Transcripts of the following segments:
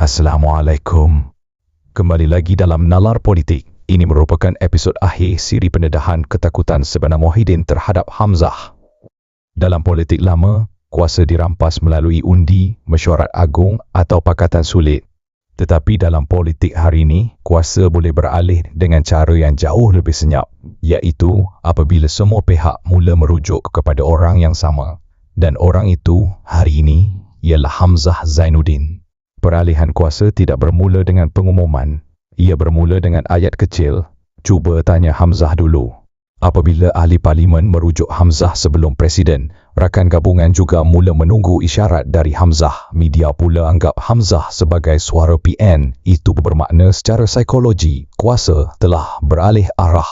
Assalamualaikum. Kembali lagi dalam Nalar Politik. Ini merupakan episod akhir siri pendedahan ketakutan sebenar Muhyiddin terhadap Hamzah. Dalam politik lama, kuasa dirampas melalui undi, mesyuarat agung atau pakatan sulit. Tetapi dalam politik hari ini, kuasa boleh beralih dengan cara yang jauh lebih senyap, iaitu apabila semua pihak mula merujuk kepada orang yang sama. Dan orang itu hari ini ialah Hamzah Zainuddin. Peralihan kuasa tidak bermula dengan pengumuman. Ia bermula dengan ayat kecil. Cuba tanya Hamzah dulu. Apabila ahli parlimen merujuk Hamzah sebelum presiden, rakan gabungan juga mula menunggu isyarat dari Hamzah. Media pula anggap Hamzah sebagai suara PN. Itu bermakna secara psikologi, kuasa telah beralih arah.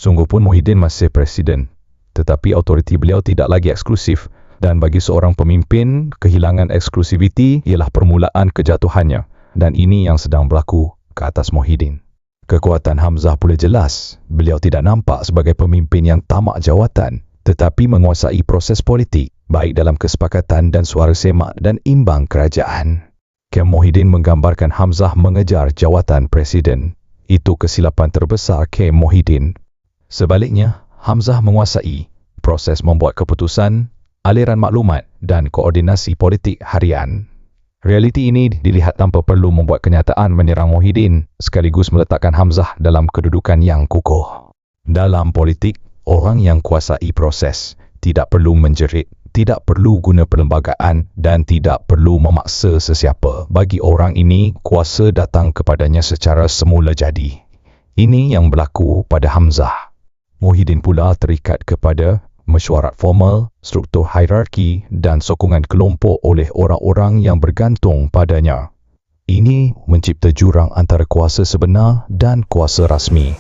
Sungguh pun Muhyiddin masih presiden, tetapi autoriti beliau tidak lagi eksklusif. Dan bagi seorang pemimpin, kehilangan eksklusiviti ialah permulaan kejatuhannya. Dan ini yang sedang berlaku ke atas Muhyiddin. Kekuatan Hamzah pula jelas. Beliau tidak nampak sebagai pemimpin yang tamak jawatan, tetapi menguasai proses politik, baik dalam kesepakatan dan suara semak dan imbang kerajaan. Kem Muhyiddin menggambarkan Hamzah mengejar jawatan presiden. Itu kesilapan terbesar Kem Muhyiddin. Sebaliknya, Hamzah menguasai proses membuat keputusan, aliran maklumat dan koordinasi politik harian. Realiti ini dilihat tanpa perlu membuat kenyataan menyerang Muhyiddin, sekaligus meletakkan Hamzah dalam kedudukan yang kukuh. Dalam politik, orang yang kuasai proses tidak perlu menjerit, tidak perlu guna perlembagaan dan tidak perlu memaksa sesiapa. Bagi orang ini, kuasa datang kepadanya secara semula jadi. Ini yang berlaku pada Hamzah. Muhyiddin pula terikat kepada mesyuarat formal, struktur hierarki dan sokongan kelompok oleh orang-orang yang bergantung padanya. Ini mencipta jurang antara kuasa sebenar dan kuasa rasmi.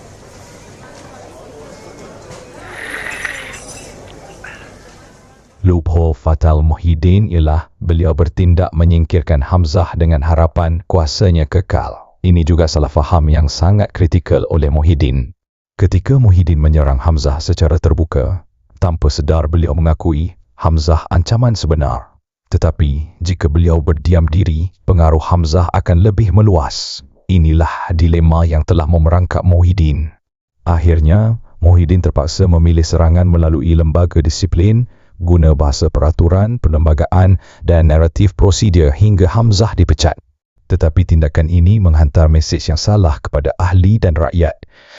Loophole fatal Muhyiddin ialah beliau bertindak menyingkirkan Hamzah dengan harapan kuasanya kekal. Ini juga salah faham yang sangat kritikal oleh Muhyiddin. Ketika Muhyiddin menyerang Hamzah secara terbuka, tanpa sedar beliau mengakui Hamzah ancaman sebenar. Tetapi jika beliau berdiam diri, pengaruh Hamzah akan lebih meluas. Inilah dilema yang telah memerangkap Muhyiddin. Akhirnya, Muhyiddin terpaksa memilih serangan melalui lembaga disiplin, guna bahasa peraturan, perlembagaan dan naratif prosedur hingga Hamzah dipecat. Tetapi tindakan ini menghantar mesej yang salah kepada ahli dan rakyat.